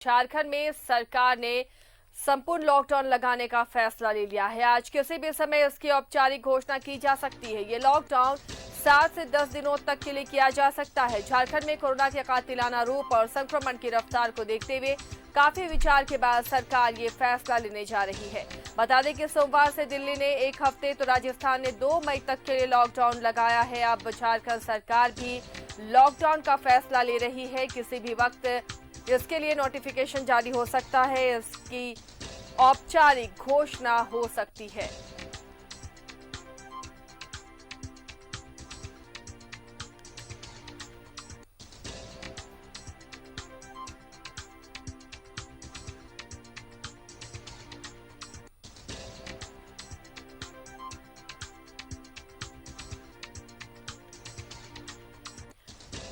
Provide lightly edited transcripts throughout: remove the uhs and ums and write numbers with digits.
झारखंड में सरकार ने संपूर्ण लॉकडाउन लगाने का फैसला ले लिया है। आज किसी भी समय इसकी औपचारिक घोषणा की जा सकती है। ये लॉकडाउन 7 से 10 दिनों तक के लिए किया जा सकता है। झारखंड में कोरोना के कातिलाना रूप और संक्रमण की रफ्तार को देखते हुए काफी विचार के बाद सरकार ये फैसला लेने जा रही है। बता दें कि सोमवार से दिल्ली ने 1 हफ्ते तो राजस्थान ने 2 मई तक के लिए लॉकडाउन लगाया है। अब झारखंड सरकार भी लॉकडाउन का फैसला ले रही है। किसी भी वक्त इसके लिए नोटिफिकेशन जारी हो सकता है, इसकी औपचारिक घोषणा हो सकती है।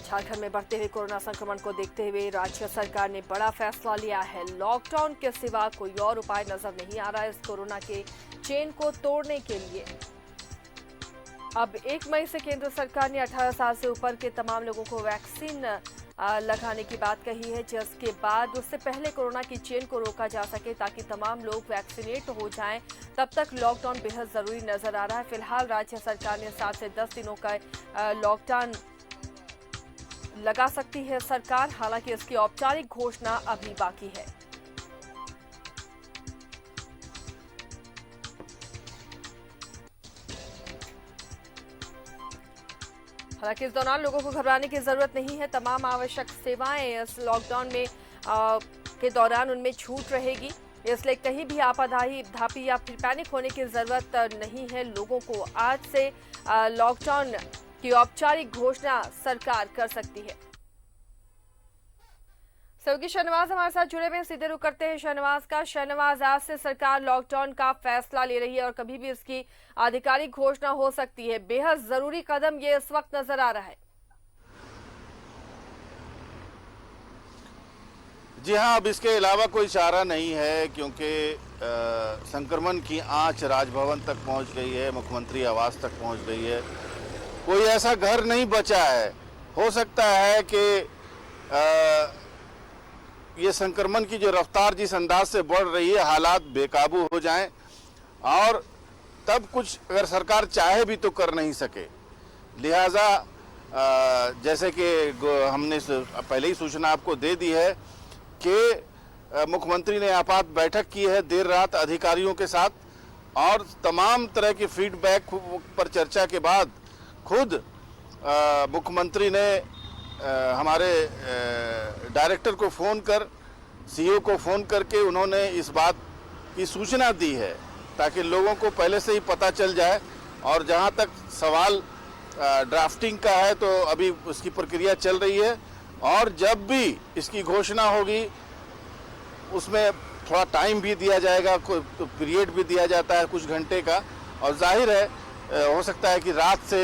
झारखंड में बढ़ते हुए कोरोना संक्रमण को देखते हुए राज्य सरकार ने बड़ा फैसला लिया है। लॉकडाउन के सिवा कोई और उपाय नजर नहीं आ रहा है इस कोरोना के चेन को तोड़ने के लिए। अब 1 मई से केंद्र सरकार ने 18 साल से ऊपर के तमाम लोगों को वैक्सीन लगाने की बात कही है, जिसके बाद उससे पहले कोरोना की चेन को रोका जा सके ताकि तमाम लोग वैक्सीनेट हो जाएं। तब तक लॉकडाउन बेहद जरूरी नजर आ रहा है। फिलहाल राज्य सरकार ने 7 से 10 दिनों का लॉकडाउन लगा सकती है सरकार, हालांकि इसकी औपचारिक घोषणा अभी बाकी है। हालांकि इस दौरान लोगों को घबराने की जरूरत नहीं है। तमाम आवश्यक सेवाएं इस लॉकडाउन में के दौरान उनमें छूट रहेगी, इसलिए कहीं भी आपाधापी धापी या फिर पैनिक होने की जरूरत नहीं है। लोगों को आज से लॉकडाउन की औपचारिक घोषणा सरकार कर सकती है। सहयोगी शहनवाज हमारे साथ जुड़े हुए, सीधे रुख करते हैं शहनवाज का। शहनवाज, आज से सरकार लॉकडाउन का फैसला ले रही है और कभी भी इसकी आधिकारिक घोषणा हो सकती है। बेहद जरूरी कदम ये इस वक्त नजर आ रहा है। जी हाँ, अब इसके अलावा कोई चारा नहीं है, क्योंकि संक्रमण की आंच राजभवन तक पहुंच गई है, मुख्यमंत्री आवास तक पहुंच गई है। कोई ऐसा घर नहीं बचा है। हो सकता है कि ये संक्रमण की जो रफ्तार जिस अंदाज से बढ़ रही है, हालात बेकाबू हो जाएं और तब कुछ अगर सरकार चाहे भी तो कर नहीं सके। लिहाजा जैसे कि हमने पहले ही सूचना आपको दे दी है कि मुख्यमंत्री ने आपात बैठक की है देर रात अधिकारियों के साथ और तमाम तरह की फीडबैक पर चर्चा के बाद खुद मुख्यमंत्री ने हमारे डायरेक्टर को फ़ोन कर, सीईओ को फ़ोन करके उन्होंने इस बात की सूचना दी है ताकि लोगों को पहले से ही पता चल जाए। और जहां तक सवाल ड्राफ्टिंग का है तो अभी उसकी प्रक्रिया चल रही है और जब भी इसकी घोषणा होगी उसमें थोड़ा टाइम भी दिया जाएगा, कोई तो पीरियड भी दिया जाता है कुछ घंटे का, और जाहिर है हो सकता है कि रात से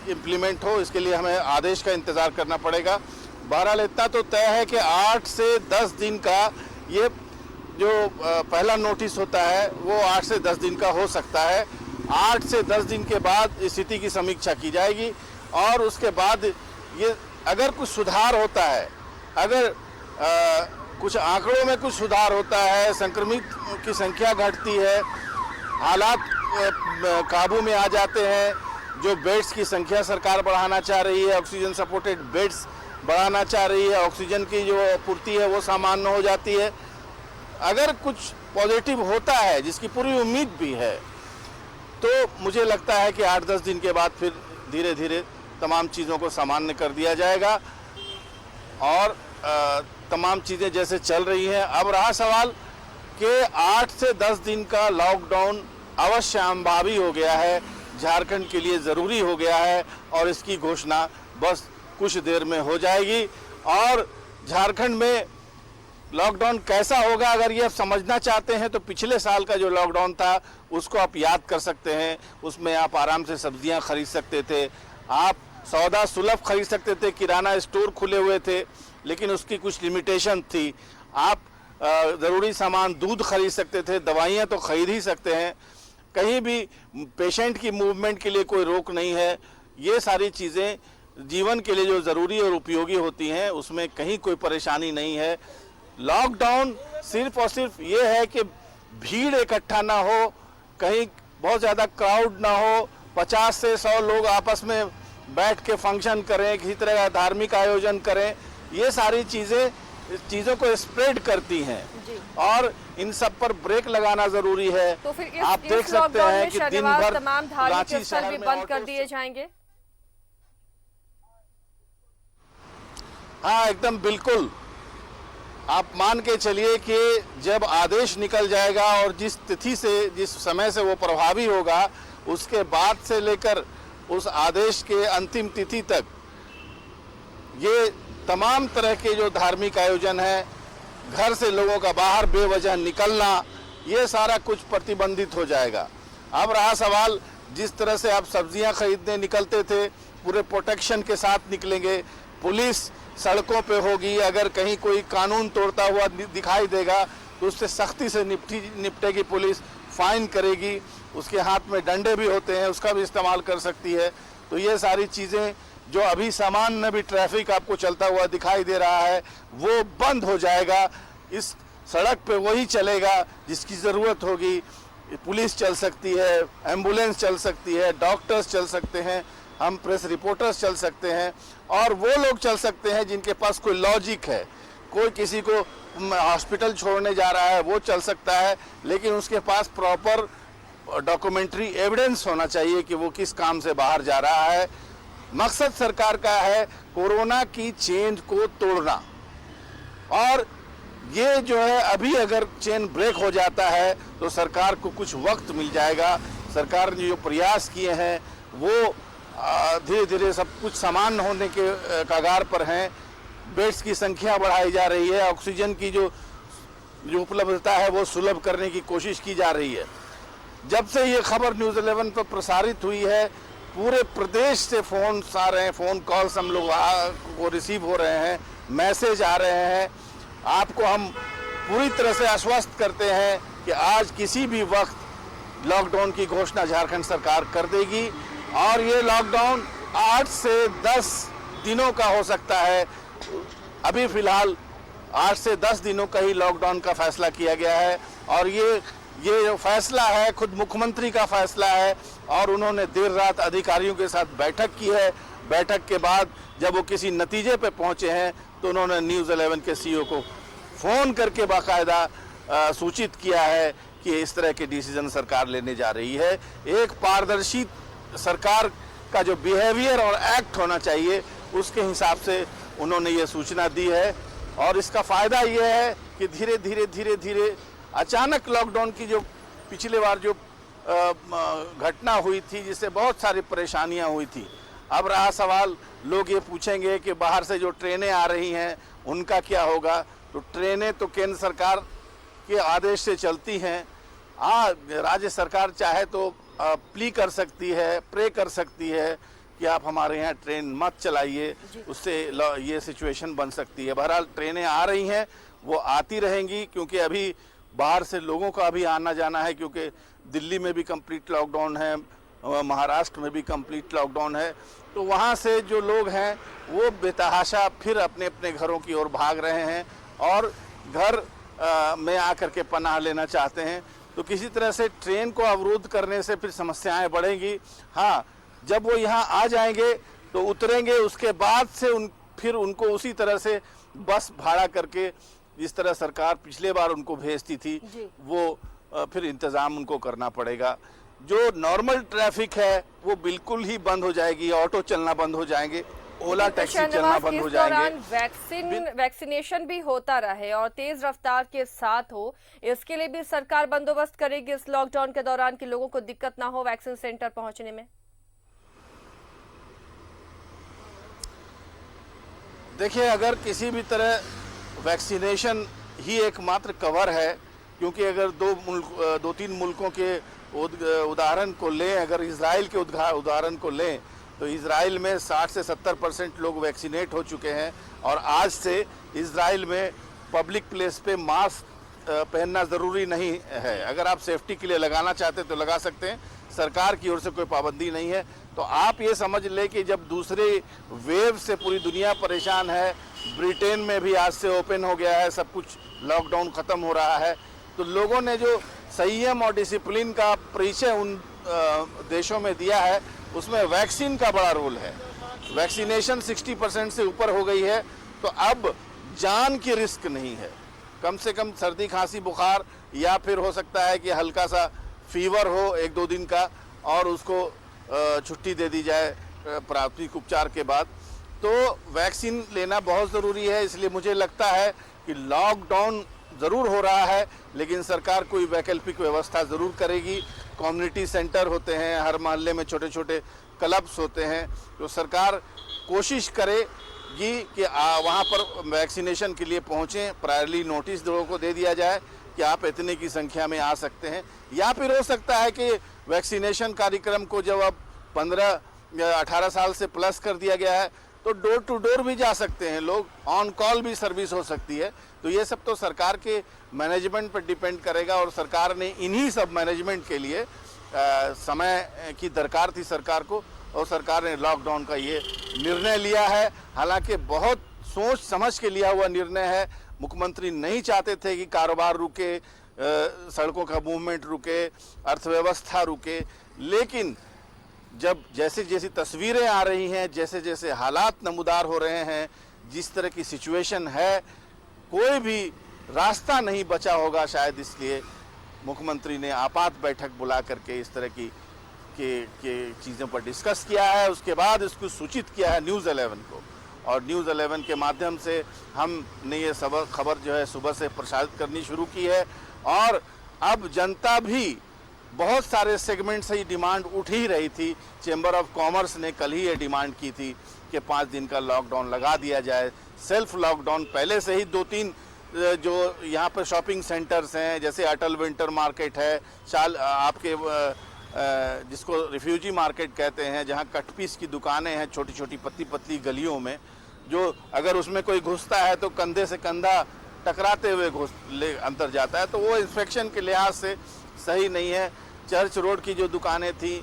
इम्प्लीमेंट हो, इसके लिए हमें आदेश का इंतज़ार करना पड़ेगा। बहरहाल इतना तो तय है कि 8 से 10 दिन का ये जो पहला नोटिस होता है वो 8 से 10 दिन का हो सकता है। 8 से 10 दिन के बाद स्थिति की समीक्षा की जाएगी और उसके बाद ये अगर कुछ सुधार होता है, अगर कुछ आंकड़ों में कुछ सुधार होता है, संक्रमित की संख्या घटती है, हालात काबू में आ जाते हैं, जो बेड्स की संख्या सरकार बढ़ाना चाह रही है, ऑक्सीजन सपोर्टेड बेड्स बढ़ाना चाह रही है, ऑक्सीजन की जो पूर्ति है वो सामान्य हो जाती है, अगर कुछ पॉजिटिव होता है जिसकी पूरी उम्मीद भी है, तो मुझे लगता है कि 8-10 दिन के बाद फिर धीरे धीरे तमाम चीज़ों को सामान्य कर दिया जाएगा और तमाम चीज़ें जैसे चल रही हैं। अब रहा सवाल कि 8 से 10 दिन का लॉकडाउन अवश्य संभावी हो गया है, झारखंड के लिए ज़रूरी हो गया है और इसकी घोषणा बस कुछ देर में हो जाएगी। और झारखंड में लॉकडाउन कैसा होगा अगर ये समझना चाहते हैं तो पिछले साल का जो लॉकडाउन था उसको आप याद कर सकते हैं। उसमें आप आराम से सब्जियां खरीद सकते थे, आप सौदा सुलभ खरीद सकते थे, किराना स्टोर खुले हुए थे, लेकिन उसकी कुछ लिमिटेशन थी। आप ज़रूरी सामान दूध खरीद सकते थे, दवाइयाँ तो खरीद ही सकते हैं, कहीं भी पेशेंट की मूवमेंट के लिए कोई रोक नहीं है। ये सारी चीज़ें जीवन के लिए जो ज़रूरी और उपयोगी होती हैं उसमें कहीं कोई परेशानी नहीं है। लॉकडाउन सिर्फ और सिर्फ ये है कि भीड़ इकट्ठा ना हो, कहीं बहुत ज़्यादा क्राउड ना हो, 50 से 100 लोग आपस में बैठ के फंक्शन करें, किसी तरह का धार्मिक आयोजन करें, ये सारी चीज़ों को स्प्रेड करती हैं और इन सब पर ब्रेक लगाना जरूरी है। तो फिर आप देख सकते हैं कि दिन भर तमाम धार्मिक स्थल भी बंद कर दिए जाएंगे। हाँ, एकदम बिल्कुल। आप मान के चलिए कि जब आदेश निकल जाएगा और जिस तिथि से, जिस समय से वो प्रभावी होगा, उसके बाद से लेकर उस आदेश के अंतिम तिथि तक ये तमाम तरह के जो धार्मिक आयोजन है, घर से लोगों का बाहर बेवजह निकलना, ये सारा कुछ प्रतिबंधित हो जाएगा। अब रहा सवाल, जिस तरह से आप सब्जियां खरीदने निकलते थे, पूरे प्रोटेक्शन के साथ निकलेंगे, पुलिस सड़कों पे होगी, अगर कहीं कोई कानून तोड़ता हुआ दिखाई देगा तो उससे सख्ती से निपटेगी पुलिस, फाइन करेगी, उसके हाथ में डंडे भी होते हैं, उसका भी इस्तेमाल कर सकती है। तो ये सारी चीज़ें जो अभी सामान्य भी ट्रैफिक आपको चलता हुआ दिखाई दे रहा है, वो बंद हो जाएगा। इस सड़क पे वही चलेगा जिसकी ज़रूरत होगी। पुलिस चल सकती है, एम्बुलेंस चल सकती है, डॉक्टर्स चल सकते हैं, हम प्रेस रिपोर्टर्स चल सकते हैं, और वो लोग चल सकते हैं जिनके पास कोई लॉजिक है। कोई किसी को हॉस्पिटल छोड़ने जा रहा है, वो चल सकता है, लेकिन उसके पास प्रॉपर डॉक्यूमेंट्री एविडेंस होना चाहिए कि वो किस काम से बाहर जा रहा है। मकसद सरकार का है कोरोना की चेन को तोड़ना, और ये जो है अभी अगर चेन ब्रेक हो जाता है तो सरकार को कुछ वक्त मिल जाएगा। सरकार ने जो प्रयास किए हैं वो धीरे धीरे सब कुछ समान होने के कगार पर हैं। बेड्स की संख्या बढ़ाई जा रही है, ऑक्सीजन की जो उपलब्धता है वो सुलभ करने की कोशिश की जा रही है। जब से ये खबर न्यूज़ 11 पर प्रसारित हुई है, पूरे प्रदेश से फ़ोन आ रहे हैं, फ़ोन कॉल्स हम लोग को रिसीव हो रहे हैं, मैसेज आ रहे हैं। आपको हम पूरी तरह से आश्वस्त करते हैं कि आज किसी भी वक्त लॉकडाउन की घोषणा झारखंड सरकार कर देगी, और ये लॉकडाउन 8 से 10 दिनों का हो सकता है। अभी फिलहाल 8 से 10 दिनों का ही लॉकडाउन का फैसला किया गया है, और ये जो फैसला है खुद मुख्यमंत्री का फैसला है, और उन्होंने देर रात अधिकारियों के साथ बैठक की है। बैठक के बाद जब वो किसी नतीजे पे पहुंचे हैं तो उन्होंने न्यूज़ 11 के सीईओ को फ़ोन करके बाकायदा सूचित किया है कि इस तरह के डिसीजन सरकार लेने जा रही है। एक पारदर्शी सरकार का जो बिहेवियर और एक्ट होना चाहिए, उसके हिसाब से उन्होंने ये सूचना दी है। और इसका फ़ायदा ये है कि धीरे धीरे अचानक लॉकडाउन की जो पिछले बार जो घटना हुई थी, जिससे बहुत सारी परेशानियां हुई थी, अब रहा सवाल, लोग ये पूछेंगे कि बाहर से जो ट्रेनें आ रही हैं उनका क्या होगा। तो ट्रेनें तो केंद्र सरकार के आदेश से चलती हैं। राज्य सरकार चाहे तो प्ली कर सकती है, प्रे कर सकती है कि आप हमारे यहाँ ट्रेन मत चलाइए, उससे ये सिचुएशन बन सकती है। बहरहाल ट्रेनें आ रही हैं, वो आती रहेंगी, क्योंकि अभी बाहर से लोगों का भी आना जाना है, क्योंकि दिल्ली में भी कंप्लीट लॉकडाउन है, महाराष्ट्र में भी कंप्लीट लॉकडाउन है। तो वहाँ से जो लोग हैं वो बेतहाशा फिर अपने अपने घरों की ओर भाग रहे हैं और घर में आकर के पनाह लेना चाहते हैं। तो किसी तरह से ट्रेन को अवरुद्ध करने से फिर समस्याएं बढ़ेंगी। हाँ, जब वो यहाँ आ जाएंगे तो उतरेंगे, उसके बाद से फिर उनको उसी तरह से बस भाड़ा करके, जिस तरह सरकार पिछले बार उनको भेजती थी, वो फिर इंतज़ाम उनको करना पड़ेगा। जो नॉर्मल ट्रैफिक है वो बिल्कुल ही बंद हो जाएगी, ऑटो चलना बंद हो जाएंगे, ओला टैक्सी चलना बंद हो जाएंगे। वैक्सीनेशन भी होता रहे और तेज रफ्तार के साथ हो, इसके लिए भी सरकार बंदोबस्त करेगी इस लॉकडाउन के दौरान कि लोगों को दिक्कत ना हो वैक्सीन सेंटर पहुंचने में। देखिए, अगर किसी भी तरह वैक्सीनेशन ही एकमात्र कवर है, क्योंकि अगर 2-3 मुल्कों के उदाहरण को लें, अगर इजराइल के उदाहरण को लें तो इजराइल में 60 से 70% लोग वैक्सीनेट हो चुके हैं, और आज से इजराइल में पब्लिक प्लेस पे मास्क पहनना ज़रूरी नहीं है। अगर आप सेफ्टी के लिए लगाना चाहते तो लगा सकते हैं, सरकार की ओर से कोई पाबंदी नहीं है। तो आप ये समझ ले कि जब दूसरे वेव से पूरी दुनिया परेशान है, ब्रिटेन में भी आज से ओपन हो गया है, सब कुछ लॉकडाउन खत्म हो रहा है, तो लोगों ने जो संयम और डिसिप्लिन का परिचय उन देशों में दिया है, उसमें वैक्सीन का बड़ा रोल है। वैक्सीनेशन 60% से ऊपर हो गई है, तो अब जान की रिस्क नहीं है। कम से कम सर्दी खांसी बुखार या फिर हो सकता है कि हल्का सा फीवर हो 1-2 दिन का और उसको छुट्टी दे दी जाए प्राथमिक उपचार के बाद। तो वैक्सीन लेना बहुत ज़रूरी है। इसलिए मुझे लगता है कि लॉकडाउन ज़रूर हो रहा है, लेकिन सरकार कोई वैकल्पिक व्यवस्था ज़रूर करेगी। कम्युनिटी सेंटर होते हैं, हर मोहल्ले में छोटे छोटे क्लब्स होते हैं, तो सरकार कोशिश करेगी कि वहाँ पर वैक्सीनेशन के लिए पहुँचें। प्रायरली नोटिस लोगों को दे दिया जाए कि आप इतने की संख्या में आ सकते हैं, या फिर हो सकता है कि वैक्सीनेशन कार्यक्रम को जब अब 15 या 18 साल से प्लस कर दिया गया है, तो डोर टू डोर भी जा सकते हैं लोग, ऑन कॉल भी सर्विस हो सकती है। तो ये सब तो सरकार के मैनेजमेंट पर डिपेंड करेगा, और सरकार ने इन्हीं सब मैनेजमेंट के लिए समय की दरकार थी सरकार को, और सरकार ने लॉकडाउन का ये निर्णय लिया है। हालांकि बहुत सोच समझ के लिया हुआ निर्णय है। मुख्यमंत्री नहीं चाहते थे कि कारोबार रुके, सड़कों का मूवमेंट रुके, अर्थव्यवस्था रुके, लेकिन जब जैसे जैसी तस्वीरें आ रही हैं, जैसे जैसे हालात नमूदार हो रहे हैं, जिस तरह की सिचुएशन है, कोई भी रास्ता नहीं बचा होगा। शायद इसलिए मुख्यमंत्री ने आपात बैठक बुला करके इस तरह की चीज़ों पर डिस्कस किया है। उसके बाद इसको सूचित किया है न्यूज़ 11 को, और न्यूज़ 11 के माध्यम से हमने ये खबर जो है सुबह से प्रसारित करनी शुरू की है। और अब जनता भी बहुत सारे सेगमेंट से ही डिमांड उठ ही रही थी। चेंबर ऑफ कॉमर्स ने कल ही ये डिमांड की थी कि 5 दिन का लॉकडाउन लगा दिया जाए। सेल्फ लॉकडाउन पहले से ही 2-3 जो यहाँ पर शॉपिंग सेंटर्स हैं, जैसे अटल विंटर मार्केट है, आपके जिसको रिफ्यूजी मार्केट कहते हैं, जहाँ कट पीस की दुकानें हैं छोटी छोटी पतली पतली गलियों में, जो अगर उसमें कोई घुसता है तो कंधे से कंधा टकराते हुए अंदर जाता है, तो वो इंस्पेक्शन के लिहाज से सही नहीं है। चर्च रोड की जो दुकानें थी,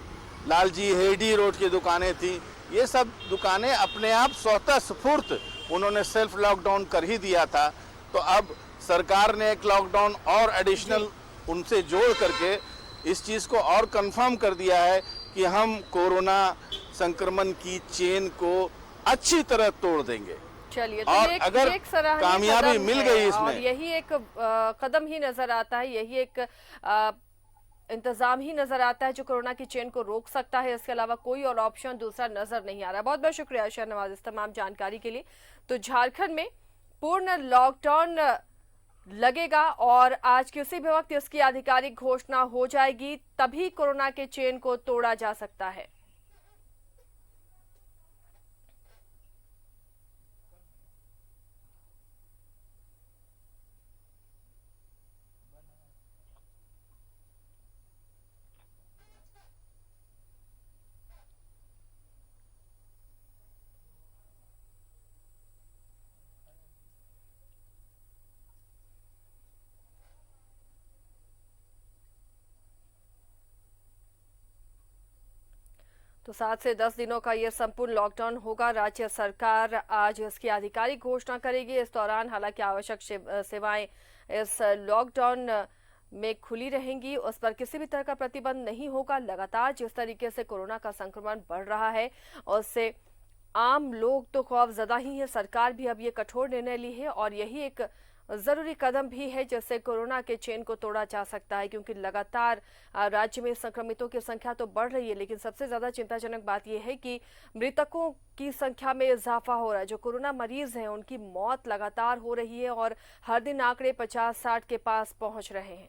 लालजी हेडी रोड की दुकानें थी, ये सब दुकानें अपने आप स्वतः स्फूर्त उन्होंने सेल्फ लॉकडाउन कर ही दिया था। तो अब सरकार ने एक लॉकडाउन और एडिशनल उनसे जोड़ करके इस चीज़ को और कंफर्म कर दिया है कि हम कोरोना संक्रमण की चेन को अच्छी तरह तोड़ देंगे। चलिए, तो और ये अगर एक सराहनीय कामयाबी मिल गई इसमें, और यही एक कदम ही नजर आता है, यही एक इंतजाम ही नजर आता है जो कोरोना की चेन को रोक सकता है। इसके अलावा कोई और ऑप्शन दूसरा नजर नहीं आ रहा। बहुत बहुत शुक्रिया शहनवाज इस तमाम जानकारी के लिए। तो झारखंड में पूर्ण लॉकडाउन लगेगा और आज किसी भी वक्त इसकी आधिकारिक घोषणा हो जाएगी, तभी कोरोना के चेन को तोड़ा जा सकता है। तो 7 से 10 दिनों का यह संपूर्ण लॉकडाउन होगा। राज्य सरकार आज इसकी आधिकारिक घोषणा करेगी। इस दौरान हालांकि आवश्यक सेवाएं इस लॉकडाउन में खुली रहेंगी, उस पर किसी भी तरह का प्रतिबंध नहीं होगा। लगातार जिस तरीके से कोरोना का संक्रमण बढ़ रहा है, उससे आम लोग तो खौफजदा ही है। सरकार भी अब ये कठोर निर्णय ली है और यही एक जरूरी कदम भी है जिससे कोरोना के चेन को तोड़ा जा सकता है, क्योंकि लगातार राज्य में संक्रमितों की संख्या तो बढ़ रही है, लेकिन सबसे ज्यादा चिंताजनक बात यह है कि मृतकों की संख्या में इजाफा हो रहा है। जो कोरोना मरीज हैं उनकी मौत लगातार हो रही है और हर दिन आंकड़े 50-60 के पास पहुंच रहे हैं।